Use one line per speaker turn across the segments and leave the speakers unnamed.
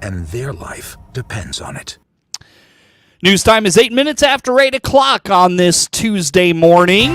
and their life depends on it.
News time is 8 minutes after 8 o'clock on this Tuesday morning.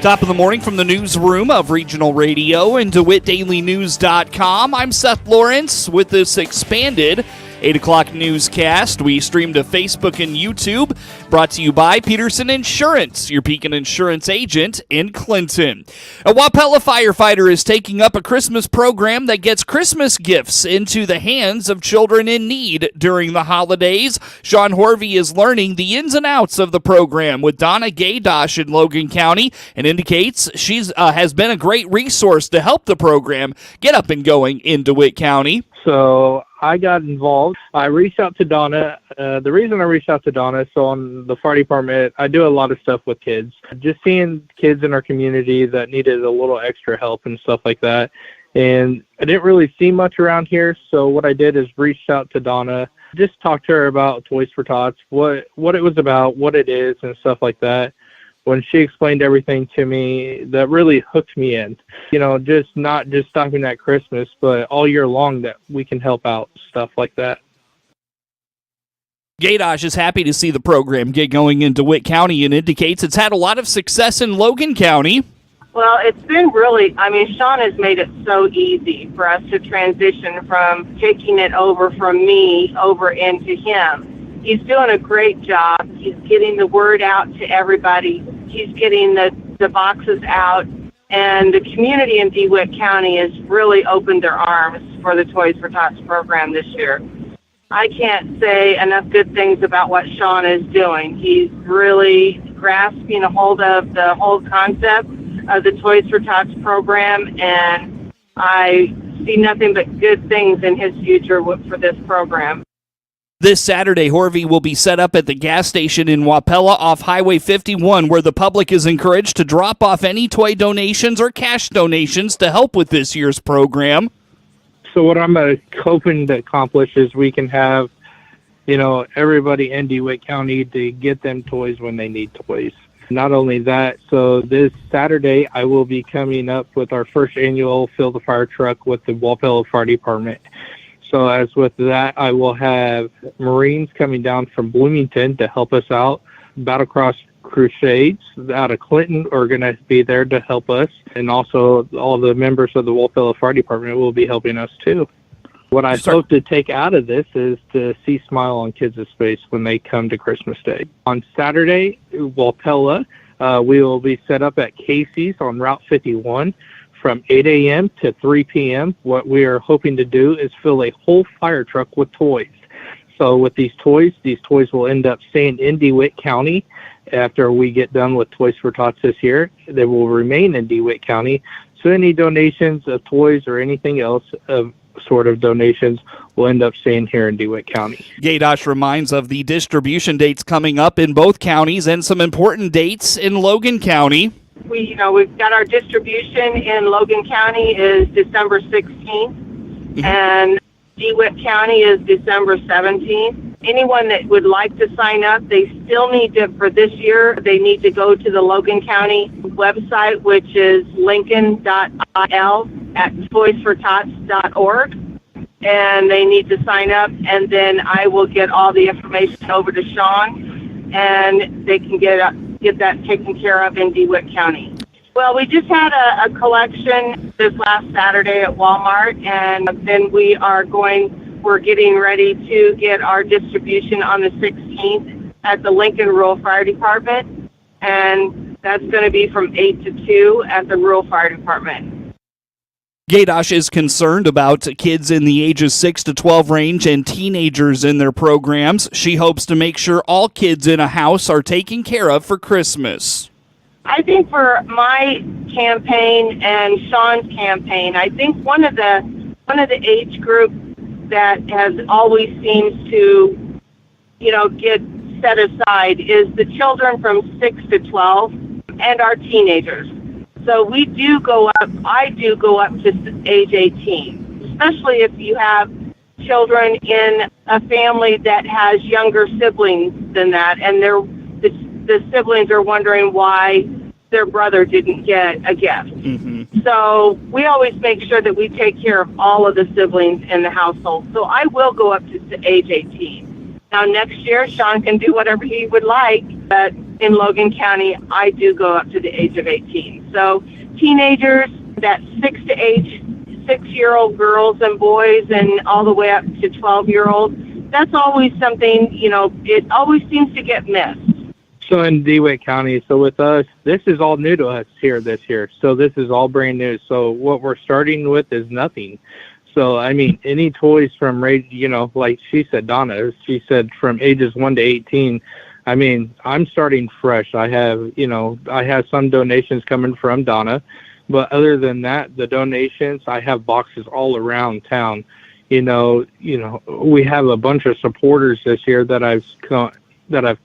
Top of the morning from the newsroom of Regional Radio and DeWittDailyNews.com. I'm Seth Lawrence with this expanded 8 o'clock newscast. We stream to Facebook and YouTube. Brought to you by Peterson Insurance, your Pekin Insurance agent in Clinton. A Wapella firefighter is taking up a Christmas program that gets Christmas gifts into the hands of children in need during the holidays. Sean Horvey is learning the ins and outs of the program with Donna Gaydosh in Logan County and indicates she has been a great resource to help the program get up and going in DeWitt County.
So I got involved. I reached out to Donna. The reason I reached out to Donna, so on the fire department, I do a lot of stuff with kids. Just seeing kids in our community that needed a little extra help and stuff like that. And I didn't really see much around here, so what I did is reached out to Donna, just talked to her about Toys for Tots, what it was about, what it is, and stuff like that. When she explained everything to me, that really hooked me in. You know, just not just stopping at Christmas, but all year long that we can help out, stuff like that.
Gaydosh is happy to see the program get going in DeWitt County and indicates it's had a lot of success in Logan County.
Well, it's been really, Sean has made it so easy for us to transition from taking it over from me over into him. He's doing a great job. He's getting the word out to everybody. He's getting the boxes out. And the community in DeWitt County has really opened their arms for the Toys for Tots program this year. I can't say enough good things about what Sean is doing. He's really grasping a hold of the whole concept of the Toys for Tots program, and I see nothing but good things in his future for this program.
This Saturday, Horvey will be set up at the gas station in Wapella off Highway 51, where the public is encouraged to drop off any toy donations or cash donations to help with this year's program.
So what I'm hoping to accomplish is we can have, everybody in DeWitt County to get them toys when they need toys. Not only that, so this Saturday I will be coming up with our first annual Fill the Fire truck with the Wapella Fire Department. So as with that, I will have Marines coming down from Bloomington to help us out. Battlecross Crusades out of Clinton are going to be there to help us. And also all the members of the Wapella Fire Department will be helping us too. What I hope to take out of this is to see smile on kids' face when they come to Christmas Day. On Saturday, Wapella, we will be set up at Casey's on Route 51 from 8 a.m. to 3 p.m. What we are hoping to do is fill a whole fire truck with toys. So with these toys will end up staying in DeWitt County after we get done with Toys for Tots this year. They will remain in DeWitt County. So any donations of toys or anything else of sort of donations will end up staying here in DeWitt County.
Gaydosh reminds of the distribution dates coming up in both counties and some important dates in Logan County.
We've got our distribution in Logan County is December 16th, and DeWitt County is December 17th. Anyone that would like to sign up, they still need to, for this year, they need to go to the Logan County website, which is lincoln.il at toysfortots.org, and they need to sign up, and then I will get all the information over to Sean, and they can get that taken care of in DeWitt County. Well, we just had a collection this last Saturday at Walmart, and then we're getting ready to get our distribution on the 16th at the Lincoln Rural Fire Department, and that's going to be from 8 to 2 at the Rural Fire Department.
Gaydosh is concerned about kids in the ages 6 to 12 range and teenagers in their programs. She hopes to make sure all kids in a house are taken care of for Christmas.
I think for my campaign and Sean's campaign, I think one of the age groups that has always seems to, get set aside is the children from 6 to 12 and our teenagers. So I do go up to age 18, especially if you have children in a family that has younger siblings than that, and the siblings are wondering why their brother didn't get a gift. So we always make sure that we take care of all of the siblings in the household. So I will go up to age 18. Now next year, Sean can do whatever he would like, but in Logan County, I do go up to the age of 18. So teenagers, that 6-year-old girls and boys, and all the way up to 12-year-olds, that's always something, it always seems to get missed.
So in DeWitt County, so with us, this is all new to us here this year. So this is all brand new. So what we're starting with is nothing. So, I mean, any toys from, like she said, Donna, she said from ages 1 to 18, I mean, I'm starting fresh. I have some donations coming from Donna. But other than that, the donations, I have boxes all around town. We have a bunch of supporters this year that I've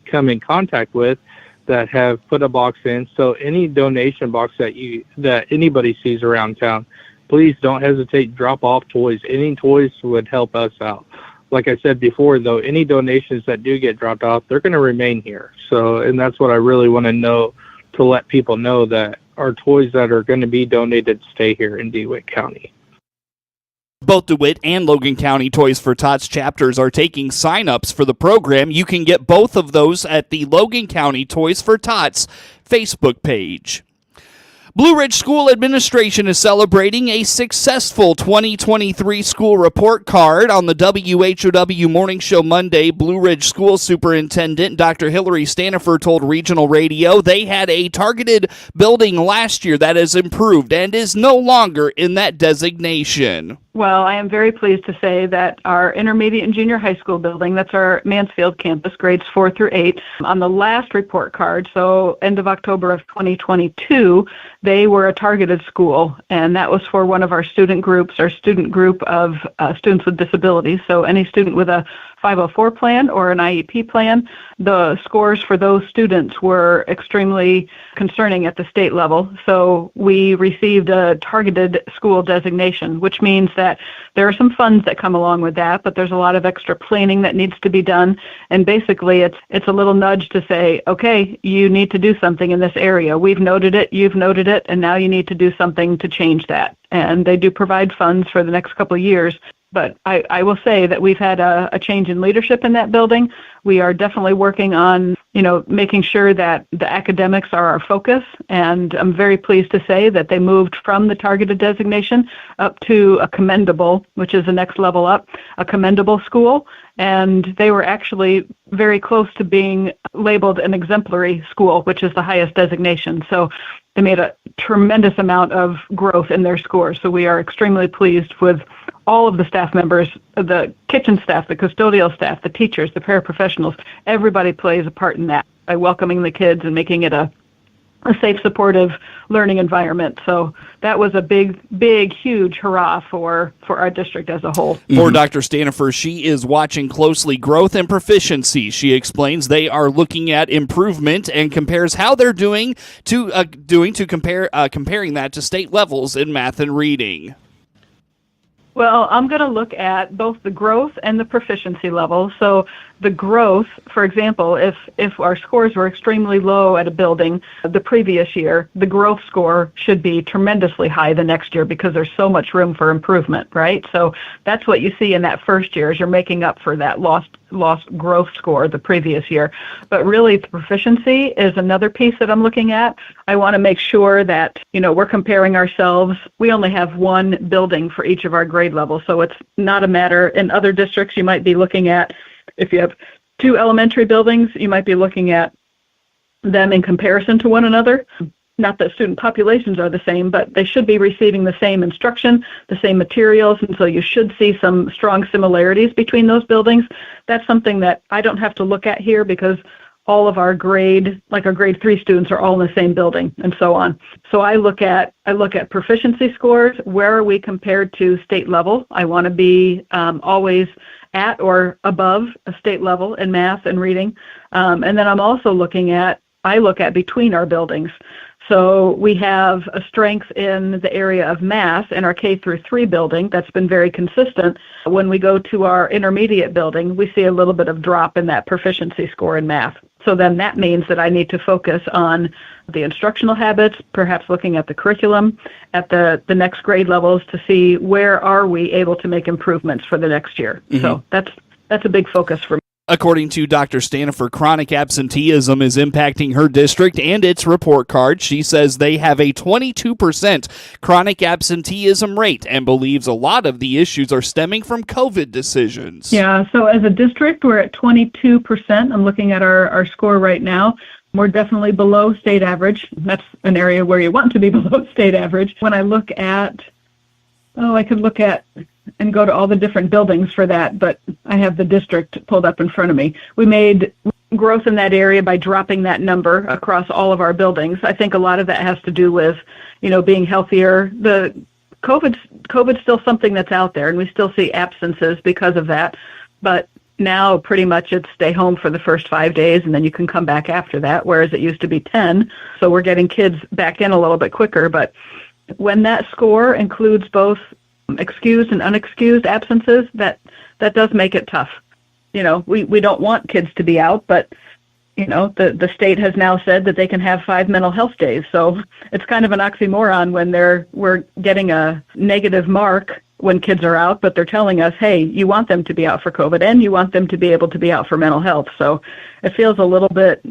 come in contact with that have put a box in. So any donation box that anybody sees around town, please don't hesitate. Drop off toys. Any toys would help us out. Like I said before, though, any donations that do get dropped off, they're going to remain here. So, and that's what I really want to let people know, that our toys that are going to be donated stay here in DeWitt County.
Both DeWitt and Logan County Toys for Tots chapters are taking sign-ups for the program. You can get both of those at the Logan County Toys for Tots Facebook page. Blue Ridge School Administration is celebrating a successful 2023 school report card. On the WHOW Morning Show Monday, Blue Ridge School Superintendent Dr. Hillary Stanifer told Regional Radio they had a targeted building last year that has improved and is no longer in that designation.
Well, I am very pleased to say that our intermediate and junior high school building, that's our Mansfield campus, grades 4 through 8, on the last report card, so end of October of 2022, they were a targeted school, and that was for one of our student groups, our student group of students with disabilities. So any student with a 504 plan or an IEP plan, the scores for those students were extremely concerning at the state level. So we received a targeted school designation, which means that there are some funds that come along with that, but there's a lot of extra planning that needs to be done. And basically it's a little nudge to say, okay, you need to do something in this area. We've noted it, you've noted it, and now you need to do something to change that. And they do provide funds for the next couple of years. But I will say that we've had a change in leadership in that building. We are definitely working on, making sure that the academics are our focus. And I'm very pleased to say that they moved from the targeted designation up to a commendable, which is the next level up, a commendable school. And they were actually very close to being labeled an exemplary school, which is the highest designation. So they made a tremendous amount of growth in their scores. So we are extremely pleased with all of the staff members, the kitchen staff, the custodial staff, the teachers, the paraprofessionals. Everybody plays a part in that by welcoming the kids and making it a safe, supportive learning environment. So that was a big, huge hurrah for our district as a whole.
For Dr. Stanifer, she is watching closely growth and proficiency. She explains they are looking at improvement and compares how they're doing to comparing that to state levels in math and reading.
Well, I'm going to look at both the growth and the proficiency level. So the growth, for example, if our scores were extremely low at a building the previous year, the growth score should be tremendously high the next year because there's so much room for improvement, right? So that's what you see in that first year, is you're making up for that lost growth score the previous year. But really, the proficiency is another piece that I'm looking at. I want to make sure that, we're comparing ourselves. We only have one building for each of our grade levels, so it's not a matter. In other districts, you might be looking at, if you have 2 elementary buildings, you might be looking at them in comparison to one another. Not that student populations are the same, but they should be receiving the same instruction, the same materials, and so you should see some strong similarities between those buildings. That's something that I don't have to look at here because all of our grade 3 students are all in the same building and so on. So I look at proficiency scores. Where are we compared to state level? I want to be always at or above a state level in math and reading. And then I'm also I look at between our buildings. So we have a strength in the area of math in our K through 3 building that's been very consistent. When we go to our intermediate building, we see a little bit of drop in that proficiency score in math. So then that means that I need to focus on the instructional habits, perhaps looking at the curriculum at the next grade levels to see where are we able to make improvements for the next year. So that's a big focus for me.
According to Dr. Stanifer, chronic absenteeism is impacting her district and its report card. She says they have a 22% chronic absenteeism rate and believes a lot of the issues are stemming from COVID decisions.
Yeah, so as a district, we're at 22%. I'm looking at our score right now. We're definitely below state average. That's an area where you want to be below state average. When I look at, I could look at and go to all the different buildings for that, but I have the district pulled up in front of me. We made growth in that area by dropping that number across all of our buildings. I think a lot of that has to do with, being healthier. The COVID's still something that's out there, and we still see absences because of that. But now pretty much it's stay home for the first 5 days, and then you can come back after that, whereas it used to be 10. So we're getting kids back in a little bit quicker. But when that score includes both excused and unexcused absences, that does make it tough. We don't want kids to be out, but the state has now said that they can have 5 mental health days. So it's kind of an oxymoron when we're getting a negative mark when kids are out, but they're telling us, hey, you want them to be out for COVID and you want them to be able to be out for mental health. So it feels a little bit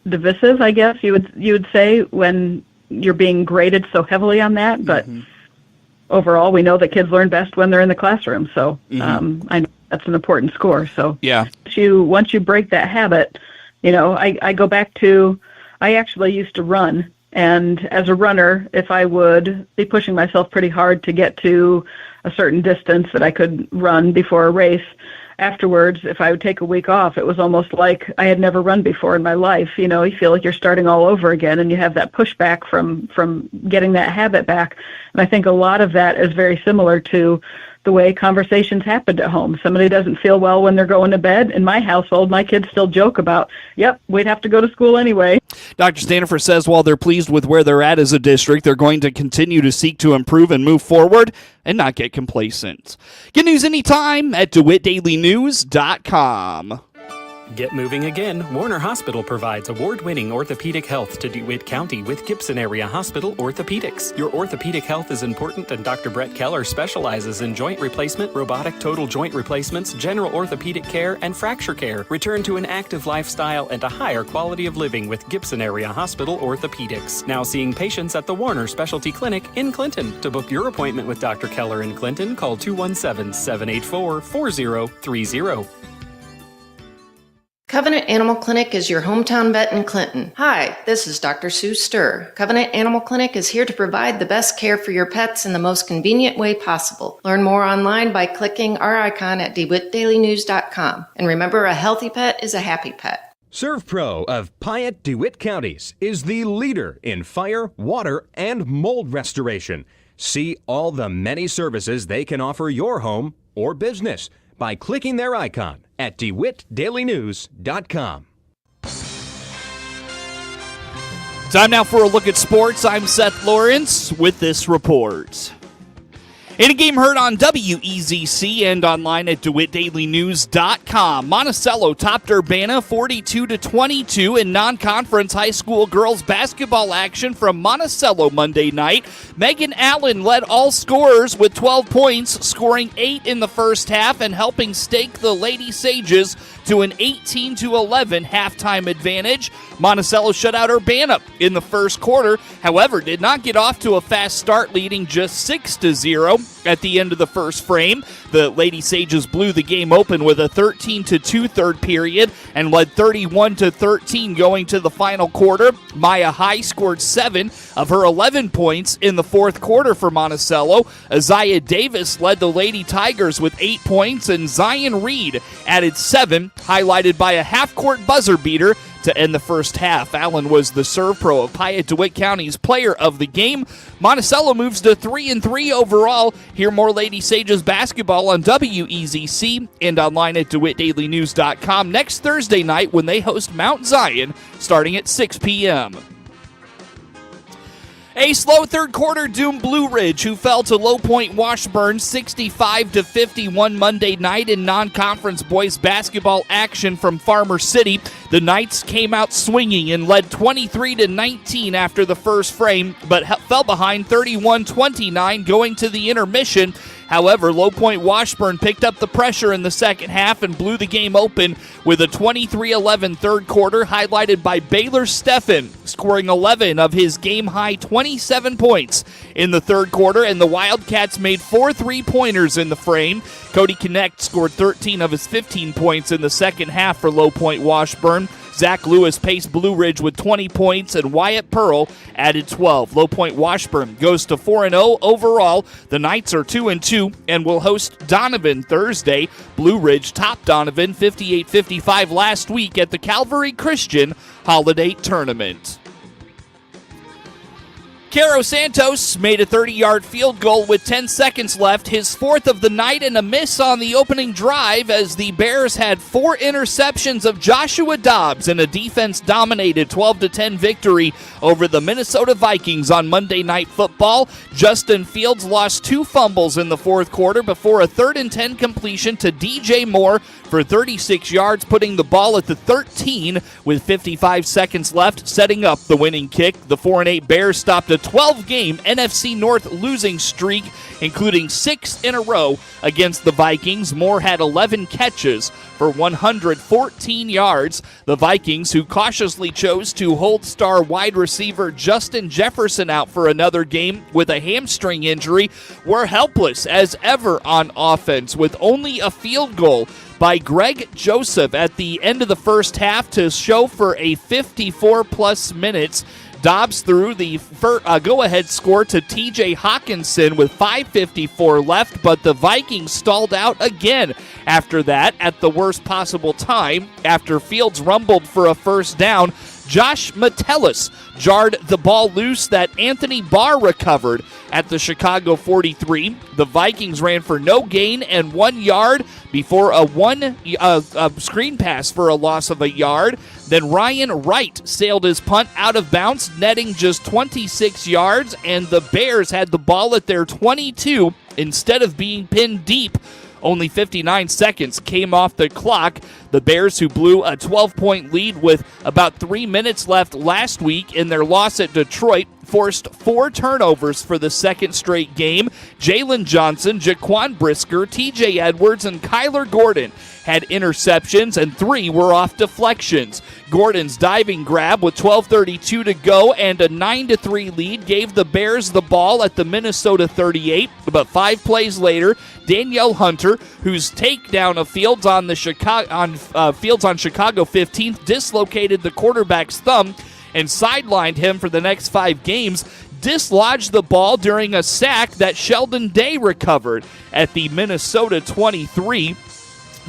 divisive, I guess you would say, when you're being graded so heavily on that, but overall, we know that kids learn best when they're in the classroom. So I know that's an important score. So
yeah,
once you break that habit, I go back to, I actually used to run. And as a runner, if I would be pushing myself pretty hard to get to a certain distance that I could run before a race, afterwards, if I would take a week off, it was almost like I had never run before in my life. You feel like you're starting all over again, and you have that pushback from getting that habit back. And I think a lot of that is very similar to the way conversations happened at home. Somebody doesn't feel well when they're going to bed. In my household, my kids still joke about, yep, we'd have to go to school anyway.
Dr. Stanifer says while they're pleased with where they're at as a district, they're going to continue to seek to improve and move forward and not get complacent. Get news anytime at DeWittDailyNews.com.
Get moving again. Warner Hospital provides award-winning orthopedic health to DeWitt County with Gibson Area Hospital Orthopedics. Your orthopedic health is important, and Dr. Brett Keller specializes in joint replacement, robotic total joint replacements, general orthopedic care, and fracture care. Return to an active lifestyle and a higher quality of living with Gibson Area Hospital Orthopedics. Now seeing patients at the Warner Specialty Clinic in Clinton. To book your appointment with Dr. Keller in Clinton, call 217-784-4030.
Covenant Animal Clinic is your hometown vet in Clinton. Hi, this is Dr. Sue Sturr. Covenant Animal Clinic is here to provide the best care for your pets in the most convenient way possible. Learn more online by clicking our icon at DeWittDailyNews.com. And remember, a healthy pet is a happy pet.
ServPro of Piatt, DeWitt counties is the leader in fire, water, and mold restoration. See all the many services they can offer your home or business by clicking their icon at DeWittDailyNews.com.
Time now for a look at sports. I'm Seth Lawrence with this report. In a game heard on WEZC and online at DeWittDailyNews.com, Monticello topped Urbana 42-22 in non-conference high school girls basketball action from Monticello Monday night. Megan Allen led all scorers with 12 points, scoring 8 in the first half and helping stake the Lady Sages to an 18-11 halftime advantage. Monticello shut out Urbana in the first quarter, however, did not get off to a fast start, leading just 6-0 at the end of the first frame. The Lady Sages blew the game open with a 13-2 third period and led 31-13 going to the final quarter. Maya High scored 7 of her 11 points in the fourth quarter for Monticello. Isaiah Davis led the Lady Tigers with 8 points, and Zion Reed added 7, highlighted by a half-court buzzer beater to end the first half. Allen was the serve pro of Piatt DeWitt County's player of the game. Monticello moves to 3-3 overall. Hear more Lady Sages basketball on WEZC and online at DeWittDailyNews.com next Thursday night when they host Mount Zion starting at 6 p.m. A slow third quarter doomed Blue Ridge, who fell to Lowpoint-Washburn 65-51 Monday night in non-conference boys basketball action from Farmer City. The Knights came out swinging and led 23-19 after the first frame, but fell behind 31-29 going to the intermission. However, Lowpoint-Washburn picked up the pressure in the second half and blew the game open with a 23-11 third quarter, highlighted by Baylor Steffen, scoring 11 of his game-high 27 points in the third quarter, and the Wildcats made 4 3-pointers in the frame. Cody Connect scored 13 of his 15 points in the second half for Lowpoint-Washburn. Zach Lewis paced Blue Ridge with 20 points, and Wyatt Pearl added 12. Lowpoint-Washburn goes to 4-0 overall. The Knights are 2-2 and will host Donovan Thursday. Blue Ridge topped Donovan 58-55 last week at the Calvary Christian Holiday Tournament. Caro Santos made a 30-yard field goal with 10 seconds left, his fourth of the night, and a miss on the opening drive as the Bears had 4 interceptions of Joshua Dobbs in a defense-dominated 12-10 victory over the Minnesota Vikings on Monday Night Football. Justin Fields lost 2 fumbles in the fourth quarter before a 3rd and 10 completion to DJ Moore for 36 yards, putting the ball at the 13 with 55 seconds left, setting up the winning kick. The 4-8 Bears stopped a 12-game NFC North losing streak, including 6 in a row against the Vikings. Moore had 11 catches for 114 yards. The Vikings, who cautiously chose to hold star wide receiver Justin Jefferson out for another game with a hamstring injury, were helpless as ever on offense, with only a field goal by Greg Joseph at the end of the first half to show for a 54-plus minutes. Dobbs threw the go-ahead score to T.J. Hawkinson with 5:54 left, but the Vikings stalled out again after that at the worst possible time. After Fields rumbled for a first down, Josh Metellus jarred the ball loose that Anthony Barr recovered at the Chicago 43. The Vikings ran for no gain and 1 yard before a screen pass for a loss of a yard. Then Ryan Wright sailed his punt out of bounds, netting just 26 yards, and the Bears had the ball at their 22 instead of being pinned deep. Only 59 seconds came off the clock. The Bears, who blew a 12-point lead with about 3 minutes left last week in their loss at Detroit, forced 4 turnovers for the second straight game. Jalen Johnson, Jaquan Brisker, TJ Edwards, and Kyler Gordon had interceptions, and 3 were off deflections. Gordon's diving grab with 12:32 to go and a 9-3 lead gave the Bears the ball at the Minnesota 38, but 5 plays later, Danielle Hunter, whose takedown of Fields on Chicago 15th dislocated the quarterback's thumb and sidelined him for the next 5 games, dislodged the ball during a sack that Sheldon Day recovered at the Minnesota 23.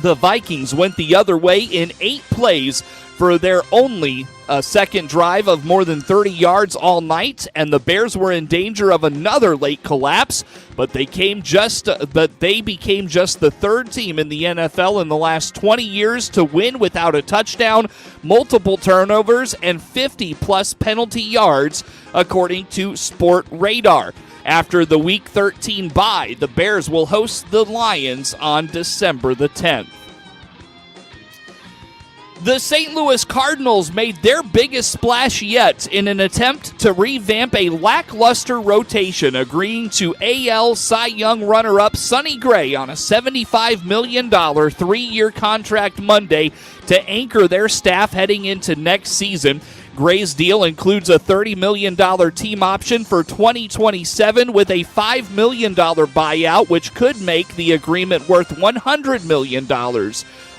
The Vikings went the other way in 8 plays for their only second drive of more than 30 yards all night, and the Bears were in danger of another late collapse, but they became just the 3rd team in the NFL in the last 20 years to win without a touchdown, multiple turnovers, and 50-plus penalty yards, according to Sport Radar. After the Week 13 bye, the Bears will host the Lions on December the 10th. The St. Louis Cardinals made their biggest splash yet in an attempt to revamp a lackluster rotation, agreeing to AL Cy Young runner-up Sonny Gray on a $75 million 3-year contract Monday to anchor their staff heading into next season. Gray's deal includes a $30 million team option for 2027 with a $5 million buyout, which could make the agreement worth $100 million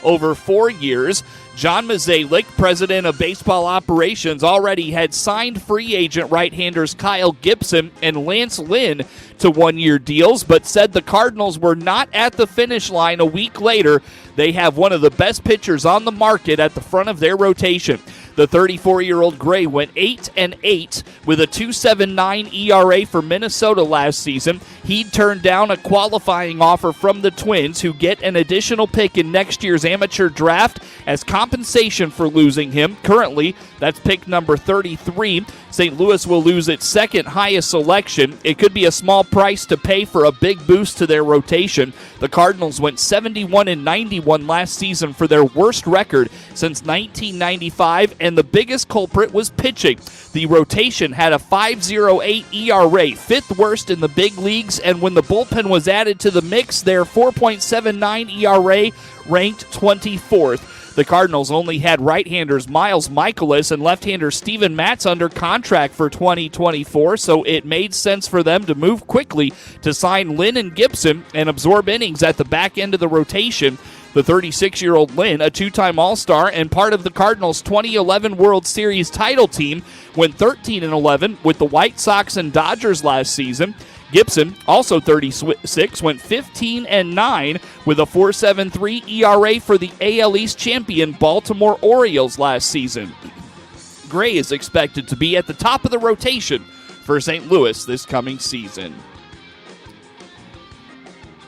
over 4 years. John Mazalik, president of baseball operations, already had signed free agent right-handers Kyle Gibson and Lance Lynn to 1-year deals, but said the Cardinals were not at the finish line a week later. They have one of the best pitchers on the market at the front of their rotation. The 34-year-old Gray went 8-8 with a 2.79 ERA for Minnesota last season. He'd turned down a qualifying offer from the Twins, who get an additional pick in next year's amateur draft as compensation for losing him. Currently, that's pick number 33. St. Louis will lose its second highest selection. It could be a small price to pay for a big boost to their rotation. The Cardinals went 71-91 last season for their worst record since 1995, and the biggest culprit was pitching. The rotation had a 5.08 ERA, fifth worst in the big leagues, and when the bullpen was added to the mix, their 4.79 ERA ranked 24th. The Cardinals only had right-handers Miles Michaelis and left-hander Steven Matz under contract for 2024, so it made sense for them to move quickly to sign Lynn and Gibson and absorb innings at the back end of the rotation. The 36-year-old Lynn, a two-time All-Star and part of the Cardinals' 2011 World Series title team, went 13-11 with the White Sox and Dodgers last season. Gibson, also 36, went 15-9 with a 4.73 ERA for the AL East champion Baltimore Orioles last season. Gray is expected to be at the top of the rotation for St. Louis this coming season.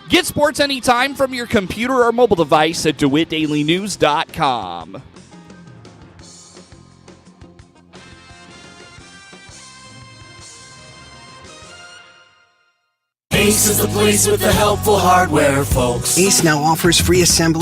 Get sports anytime from your computer or mobile device at DeWittDailyNews.com.
Ace is the place with the helpful hardware, folks.
Ace now offers free assembly